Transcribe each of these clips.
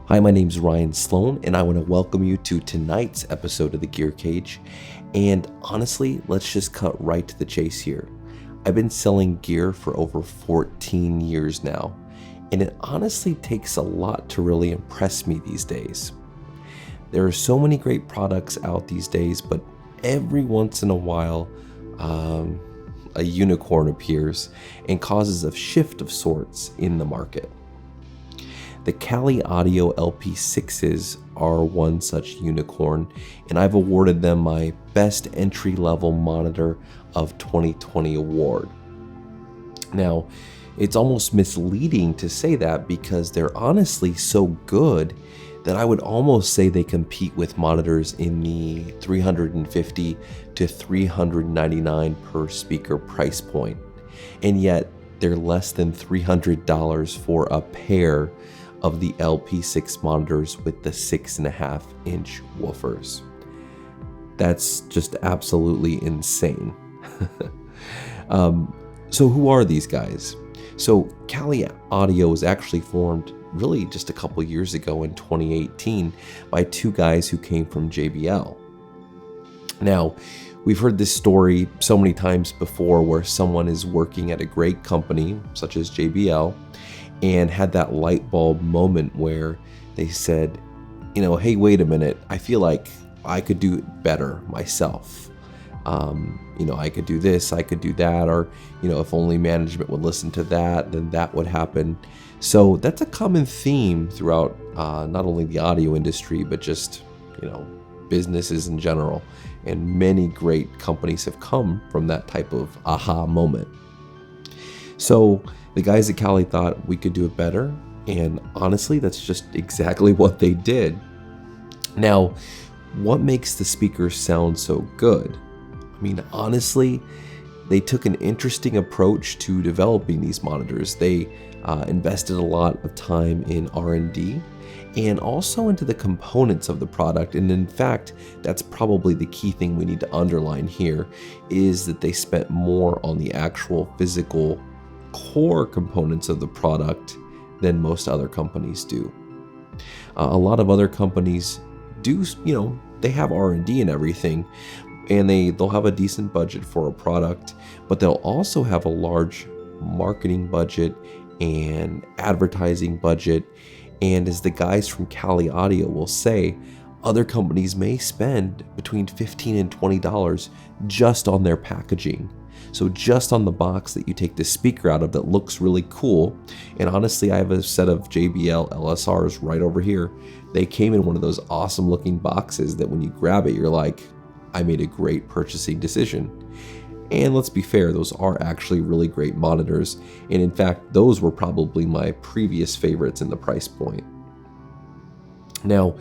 Hi, my name's Ryan Sloan, and I want to welcome you to tonight's episode of The Gear Cage. And honestly, let's just cut right to the chase here. I've been selling gear for over 14 years now, and it honestly takes a lot to really impress me these days. There are so many great products out these days, but every once in a while, a unicorn appears and causes a shift of sorts in the market. The Kali Audio LP6s are one such unicorn, and I've awarded them my Best Entry-Level Monitor of 2020 award. Now, it's almost misleading to say that because they're honestly so good that I would almost say they compete with monitors in the $350 to $399 per speaker price point, and yet they're less than $300 for a pair of the LP6 monitors with the 6.5-inch woofers. That's just absolutely insane. So who are these guys? So Kali Audio was actually formed really just a couple years ago in 2018 by two guys who came from JBL. Now, we've heard this story so many times before where someone is working at a great company such as JBL and had that light bulb moment where they said, hey, wait a minute, I feel like I could do it better myself. I could do this, I could do that, or, if only management would listen to that, then that would happen. So that's a common theme throughout not only the audio industry, but just, businesses in general. And many great companies have come from that type of aha moment. So the guys at Kali thought we could do it better, and honestly, that's just exactly what they did. Now, what makes the speakers sound so good? I mean, honestly, they took an interesting approach to developing these monitors. They invested a lot of time in R&D and also into the components of the product. And in fact, that's probably the key thing we need to underline here, is that they spent more on the actual physical core components of the product than most other companies do. A lot of other companies do, they have R&D and everything, and they'll have a decent budget for a product, but they'll also have a large marketing budget and advertising budget. And as the guys from Kali Audio will say, other companies may spend between $15 and $20 just on their packaging. So just on the box that you take the speaker out of that looks really cool. And honestly, I have a set of JBL LSRs right over here. They came in one of those awesome looking boxes that when you grab it, you're like, I made a great purchasing decision. And let's be fair, those are actually really great monitors. And in fact, those were probably my previous favorites in the price point. Now,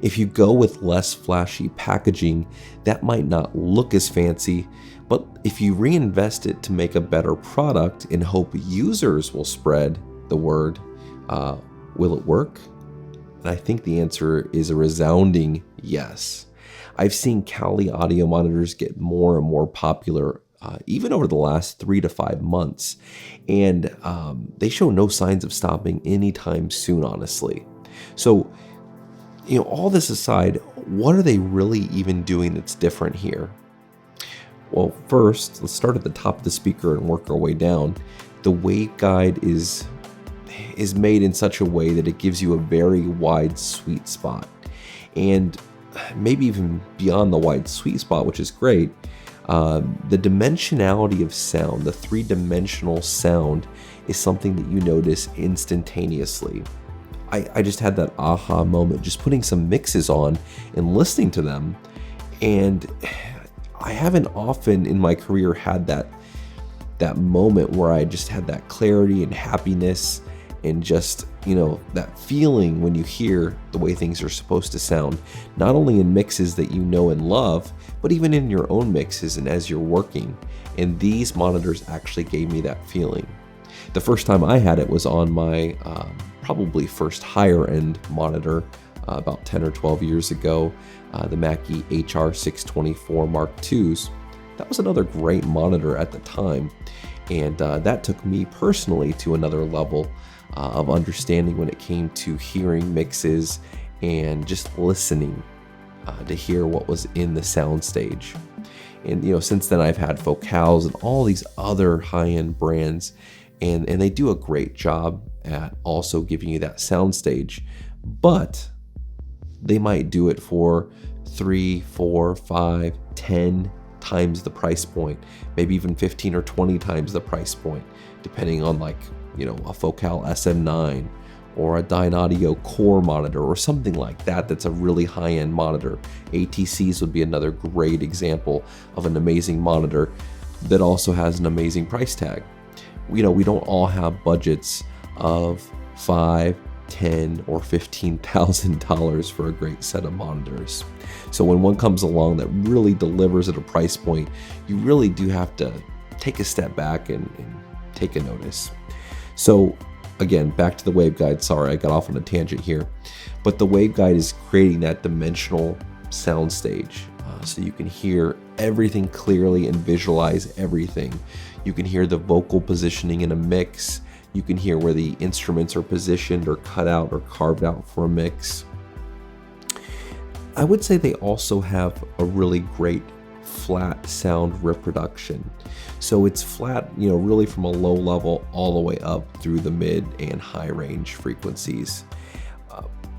if you go with less flashy packaging, that might not look as fancy, but if you reinvest it to make a better product and hope users will spread the word, will it work? And I think the answer is a resounding yes. I've seen Kali Audio monitors get more and more popular even over the last 3 to 5 months, and they show no signs of stopping anytime soon, honestly. So, all this aside, what are they really even doing that's different here? Well, first, let's start at the top of the speaker and work our way down. The waveguide is made in such a way that it gives you a very wide sweet spot, and maybe even beyond the wide sweet spot, which is great. The dimensionality of sound, the three-dimensional sound, is something that you notice instantaneously. I just had that aha moment just putting some mixes on and listening to them, and I haven't often in my career had that moment where I just had that clarity and happiness and just, that feeling when you hear the way things are supposed to sound, not only in mixes that you know and love, but even in your own mixes and as you're working. And these monitors actually gave me that feeling. The first time I had it was on my probably first higher end monitor about 10 or 12 years ago, the Mackie HR624 Mark IIs. that was another great monitor at the time. And that took me personally to another level of understanding when it came to hearing mixes and just listening to hear what was in the soundstage. And since then I've had Focals and all these other high-end brands, and they do a great job at also giving you that soundstage, but they might do it for 3, 4, 5, 10 times the price point, maybe even 15 or 20 times the price point, depending on a Focal SM9 or a Dyne Audio Core monitor or something like that. That's a really high-end monitor. ATCs would be another great example of an amazing monitor that also has an amazing price tag. We don't all have budgets of $5, $10, or $15,000 for a great set of monitors. So when one comes along that really delivers at a price point, you really do have to take a step back and take a notice. So again, back to the waveguide. Sorry, I got off on a tangent here. But the waveguide is creating that dimensional soundstage, so you can hear everything clearly and visualize everything. You can hear the vocal positioning in a mix. You can hear where the instruments are positioned or cut out or carved out for a mix. I would say they also have a really great flat sound reproduction. So it's flat, really from a low level all the way up through the mid and high range frequencies.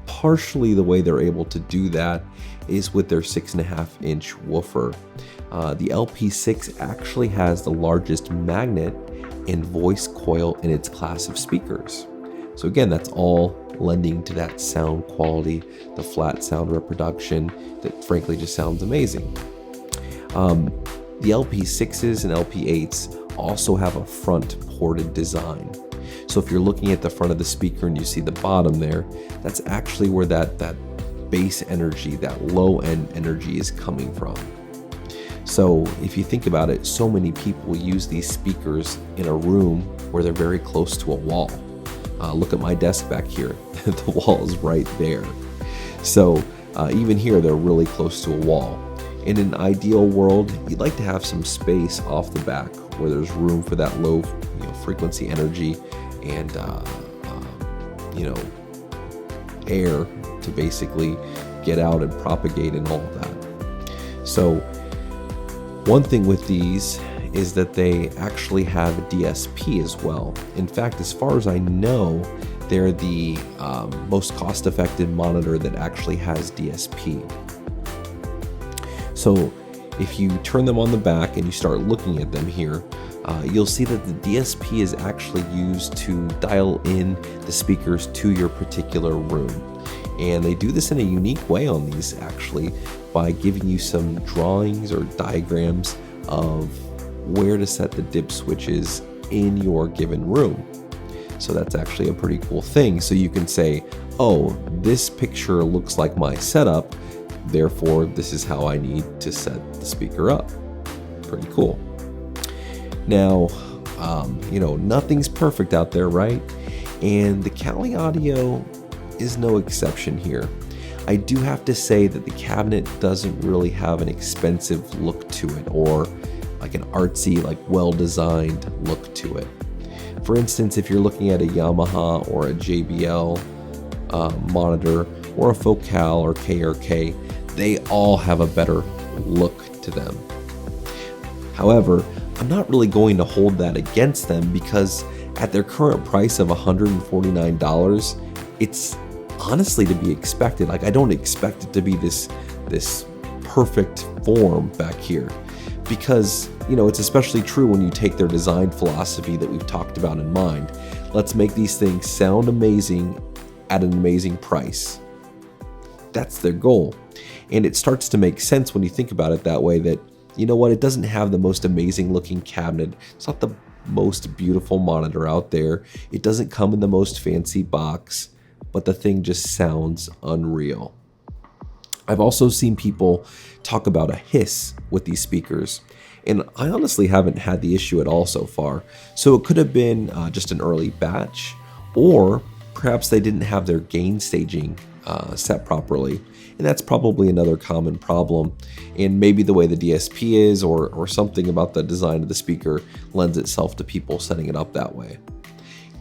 Partially the way they're able to do that is with their 6.5-inch woofer. The LP6 actually has the largest magnet and voice coil in its class of speakers. So again, that's all lending to that sound quality, the flat sound reproduction that frankly just sounds amazing. The LP6s and LP8s also have a front ported design. So if you're looking at the front of the speaker and you see the bottom there, that's actually where that bass energy, that low end energy is coming from. So if you think about it, so many people use these speakers in a room where they're very close to a wall. Look at my desk back here. The wall is right there. So even here, they're really close to a wall. In an ideal world, you'd like to have some space off the back where there's room for that low frequency energy and air to basically get out and propagate and all of that. So one thing with these is that they actually have a DSP as well. In fact, as far as I know, they're the most cost-effective monitor that actually has DSP. So if you turn them on the back and you start looking at them here, you'll see that the DSP is actually used to dial in the speakers to your particular room. And they do this in a unique way on these actually by giving you some drawings or diagrams of where to set the dip switches in your given room. So that's actually a pretty cool thing. So you can say, oh, this picture looks like my setup, therefore this is how I need to set the speaker up. Pretty cool. Now, nothing's perfect out there, right? And the Kali Audio is no exception here. I do have to say that the cabinet doesn't really have an expensive look to it, or like an artsy, well-designed look to it. For instance, if you're looking at a Yamaha or a JBL monitor or a Focal or KRK, they all have a better look to them. However, I'm not really going to hold that against them because at their current price of $149, it's honestly to be expected. I don't expect it to be this perfect form back here, because it's especially true when you take their design philosophy that we've talked about in mind. Let's make these things sound amazing at an amazing price. That's their goal. And it starts to make sense when you think about it that way, that it doesn't have the most amazing looking cabinet. It's not the most beautiful monitor out there. It doesn't come in the most fancy box, but the thing just sounds unreal. I've also seen people talk about a hiss with these speakers, and I honestly haven't had the issue at all so far. So it could have been just an early batch, or perhaps they didn't have their gain staging set properly. And that's probably another common problem. And maybe the way the DSP is or something about the design of the speaker lends itself to people setting it up that way.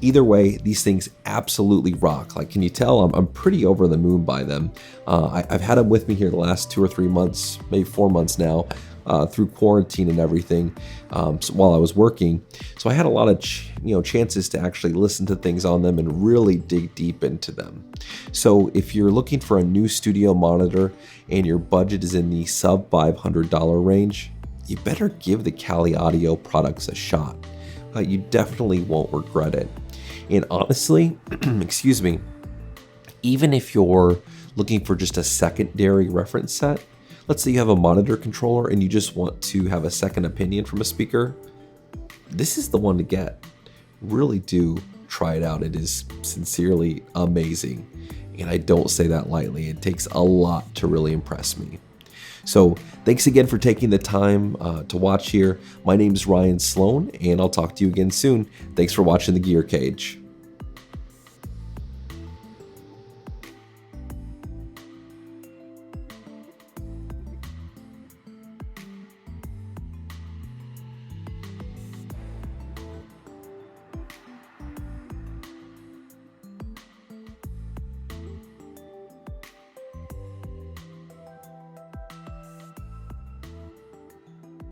Either way, these things absolutely rock. Like, can you tell I'm pretty over the moon by them? I've had them with me here the last 2 or 3 months, maybe 4 months now, through quarantine and everything, so while I was working. So I had a lot of chances to actually listen to things on them and really dig deep into them. So if you're looking for a new studio monitor and your budget is in the sub $500 range, you better give the Kali Audio products a shot. You definitely won't regret it. And honestly, excuse me, even if you're looking for just a secondary reference set, let's say you have a monitor controller and you just want to have a second opinion from a speaker, this is the one to get. Really do try it out. It is sincerely amazing. And I don't say that lightly. It takes a lot to really impress me. So thanks again for taking the time to watch here. My name is Ryan Sloan, and I'll talk to you again soon. Thanks for watching The Gear Cage.